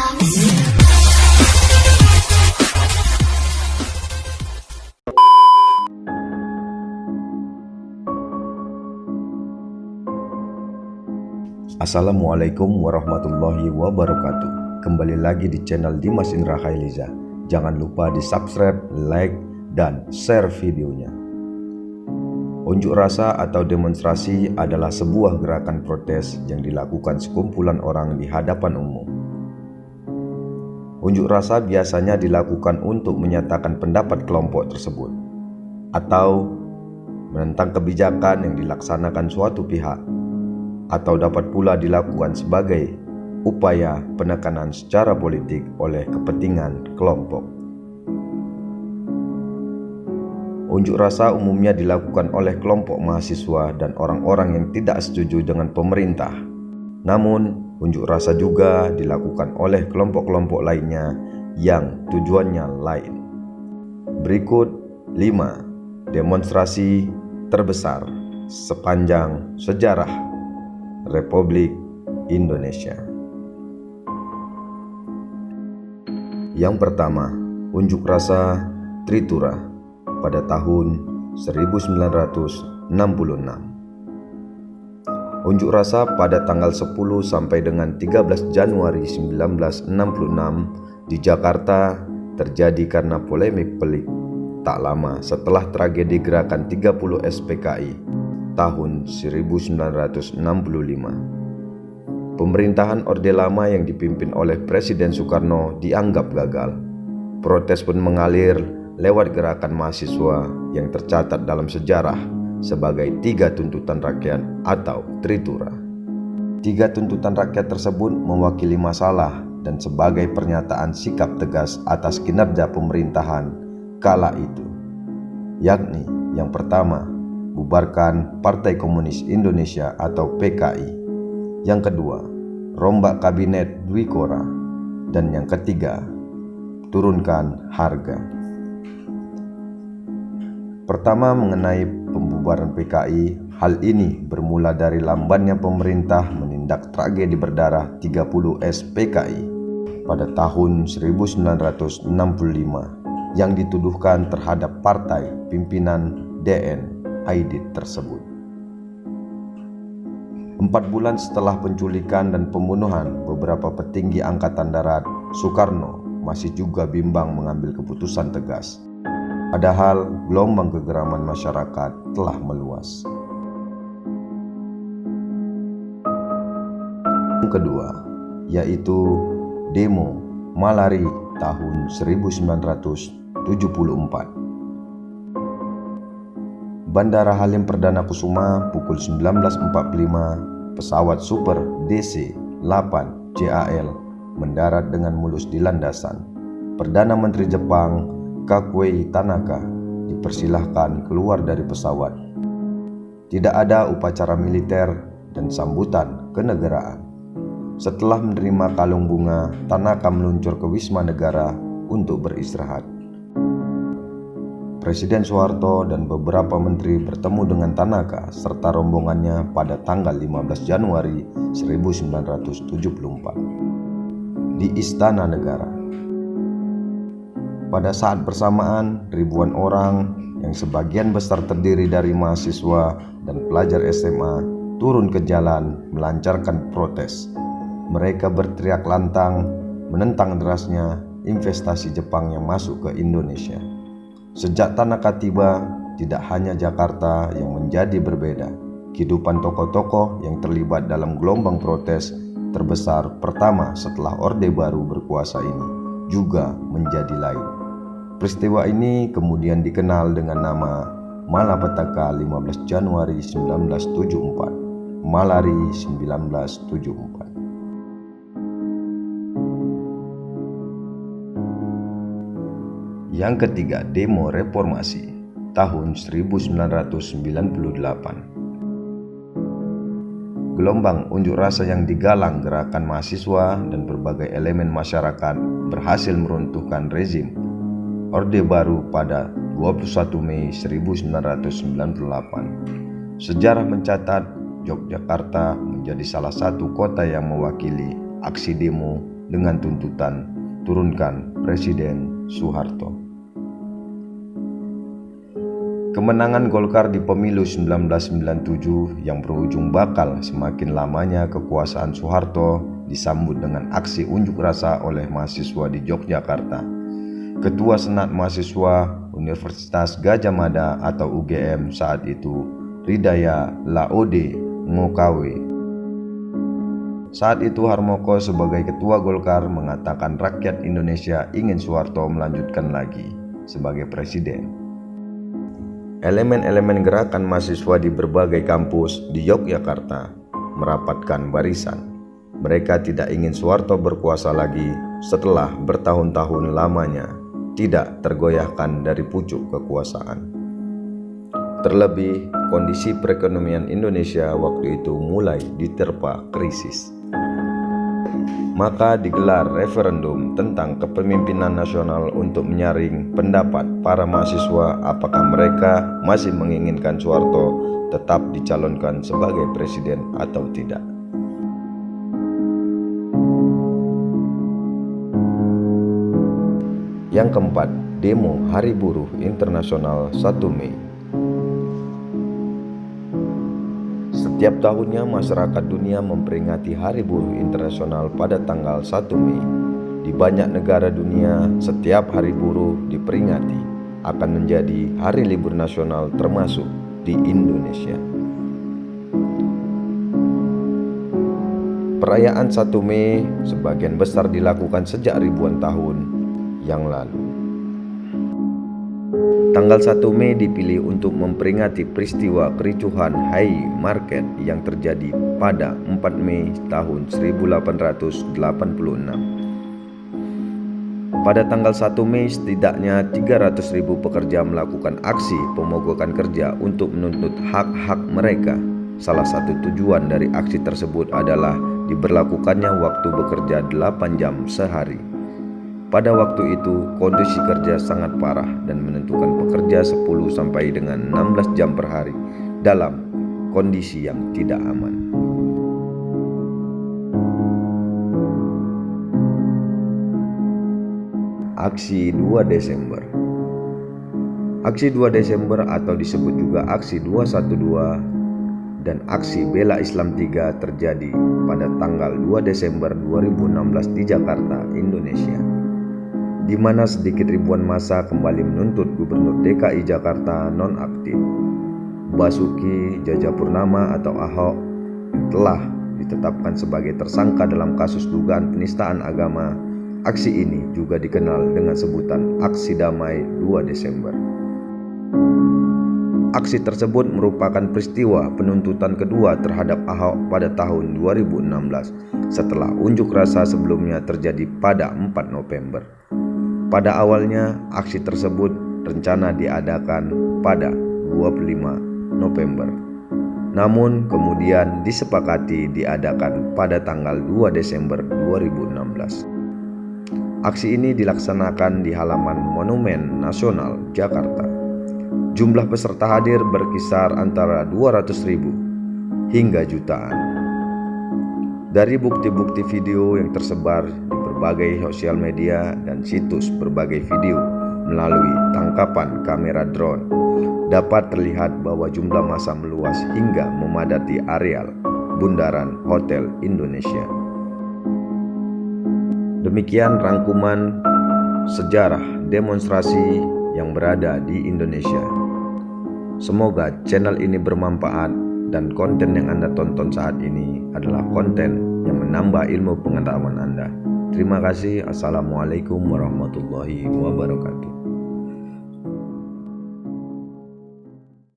Assalamualaikum warahmatullahi wabarakatuh. Kembali lagi di channel Dimas Indra Khailiza. Jangan lupa di subscribe, like, dan share videonya. Unjuk rasa atau demonstrasi adalah sebuah gerakan protes yang dilakukan sekumpulan orang di hadapan umum. Unjuk rasa biasanya dilakukan untuk menyatakan pendapat kelompok tersebut atau menentang kebijakan yang dilaksanakan suatu pihak, atau dapat pula dilakukan sebagai upaya penekanan secara politik oleh kepentingan kelompok. Unjuk rasa umumnya dilakukan oleh kelompok mahasiswa dan orang-orang yang tidak setuju dengan pemerintah. Namun, unjuk rasa juga dilakukan oleh kelompok-kelompok lainnya yang tujuannya lain. Berikut 5 demonstrasi terbesar sepanjang sejarah Republik Indonesia. Yang pertama, unjuk rasa Tritura pada tahun 1966. Unjuk rasa pada tanggal 10 sampai dengan 13 Januari 1966 di Jakarta terjadi karena polemik pelik tak lama setelah tragedi gerakan 30 SPKI tahun 1965. Pemerintahan Orde Lama yang dipimpin oleh Presiden Soekarno dianggap gagal. Protes pun mengalir lewat gerakan mahasiswa yang tercatat dalam sejarah sebagai 3 tuntutan rakyat atau Tritura. 3 tuntutan rakyat tersebut mewakili masalah dan sebagai pernyataan sikap tegas atas kinerja pemerintahan kala itu, yakni yang pertama, bubarkan Partai Komunis Indonesia atau PKI. Yang kedua, rombak kabinet Dwi Kora. Dan yang ketiga, turunkan harga. Pertama, mengenai pembubaran PKI, hal ini bermula dari lambannya pemerintah menindak tragedi berdarah 30 SPKI pada tahun 1965 yang dituduhkan terhadap partai pimpinan DN Aidit tersebut. 4 bulan setelah penculikan dan pembunuhan beberapa petinggi Angkatan Darat, Soekarno masih juga bimbang mengambil keputusan tegas. Padahal gelombang kegeraman masyarakat telah meluas. Yang kedua, yaitu demo Malari tahun 1974. Bandara Halim Perdana Kusuma pukul 19.45, pesawat Super DC-8 JAL mendarat dengan mulus di landasan. Perdana Menteri Jepang Kakuei Tanaka dipersilahkan keluar dari pesawat. Tidak ada upacara militer dan sambutan kenegaraan. Setelah menerima kalung bunga, Tanaka meluncur ke Wisma Negara untuk beristirahat. Presiden Soeharto dan beberapa menteri bertemu dengan Tanaka serta rombongannya pada tanggal 15 Januari 1974 di Istana Negara. Pada saat bersamaan, ribuan orang yang sebagian besar terdiri dari mahasiswa dan pelajar SMA turun ke jalan melancarkan protes. Mereka berteriak lantang menentang derasnya investasi Jepang yang masuk ke Indonesia. Sejak Tanaka tiba, tidak hanya Jakarta yang menjadi berbeda. Kehidupan tokoh-tokoh yang terlibat dalam gelombang protes terbesar pertama setelah Orde Baru berkuasa ini juga menjadi lain. Peristiwa ini kemudian dikenal dengan nama Malapetaka 15 Januari 1974, Malari 1974. Yang ketiga, demo reformasi tahun 1998. Gelombang unjuk rasa yang digalang gerakan mahasiswa dan berbagai elemen masyarakat berhasil meruntuhkan rezim Orde Baru pada 21 Mei 1998. Sejarah mencatat Yogyakarta menjadi salah satu kota yang mewakili aksi demo dengan tuntutan turunkan Presiden Soeharto. Kemenangan Golkar di pemilu 1997 yang berujung bakal semakin lamanya kekuasaan Soeharto disambut dengan aksi unjuk rasa oleh mahasiswa di Yogyakarta. Ketua Senat Mahasiswa Universitas Gadjah Mada atau UGM saat itu, Ridaya Laode Ngokawe. Saat itu Harmoko sebagai ketua Golkar mengatakan rakyat Indonesia ingin Soeharto melanjutkan lagi sebagai presiden. Elemen-elemen gerakan mahasiswa di berbagai kampus di Yogyakarta merapatkan barisan. Mereka tidak ingin Soeharto berkuasa lagi setelah bertahun-tahun lamanya tidak tergoyahkan dari pucuk kekuasaan. Terlebih, kondisi perekonomian Indonesia waktu itu mulai diterpa krisis. Maka digelar referendum tentang kepemimpinan nasional untuk menyaring pendapat para mahasiswa apakah mereka masih menginginkan Soeharto tetap dicalonkan sebagai presiden atau tidak. Yang keempat, demo Hari Buruh Internasional 1 Mei. Setiap tahunnya masyarakat dunia memperingati Hari Buruh Internasional pada tanggal 1 Mei. Di banyak negara dunia, setiap Hari Buruh diperingati akan menjadi hari libur nasional termasuk di Indonesia. Perayaan 1 Mei sebagian besar dilakukan sejak ribuan tahun yang lalu. Tanggal 1 Mei dipilih untuk memperingati peristiwa kericuhan Haymarket yang terjadi pada 4 Mei tahun 1886. Pada tanggal 1 Mei setidaknya 300.000 pekerja melakukan aksi pemogokan kerja untuk menuntut hak-hak mereka. Salah satu tujuan dari aksi tersebut adalah diberlakukannya waktu bekerja 8 jam sehari. Pada waktu itu, kondisi kerja sangat parah dan menentukan pekerja 10 sampai dengan 16 jam per hari dalam kondisi yang tidak aman. Aksi 2 Desember. Aksi 2 Desember atau disebut juga Aksi 212 dan Aksi Bela Islam 3 terjadi pada tanggal 2 Desember 2016 di Jakarta, Indonesia, di mana sedikit ribuan massa kembali menuntut Gubernur DKI Jakarta nonaktif Basuki Cahayapurnama atau Ahok yang telah ditetapkan sebagai tersangka dalam kasus dugaan penistaan agama. Aksi ini juga dikenal dengan sebutan Aksi Damai 2 Desember. Aksi tersebut merupakan peristiwa penuntutan kedua terhadap Ahok pada tahun 2016 setelah unjuk rasa sebelumnya terjadi pada 4 November. Pada awalnya, aksi tersebut rencana diadakan pada 25 November. Namun kemudian disepakati diadakan pada tanggal 2 Desember 2016. Aksi ini dilaksanakan di halaman Monumen Nasional Jakarta. Jumlah peserta hadir berkisar antara 200.000 hingga jutaan. Dari bukti-bukti video yang tersebar di berbagai sosial media dan situs berbagai video melalui tangkapan kamera drone, dapat terlihat bahwa jumlah massa meluas hingga memadati areal Bundaran Hotel Indonesia. Demikian rangkuman sejarah demonstrasi yang berada di Indonesia. Semoga channel ini bermanfaat dan konten yang Anda tonton saat ini adalah konten yang menambah ilmu pengetahuan Anda. Terima kasih. Assalamualaikum warahmatullahi wabarakatuh.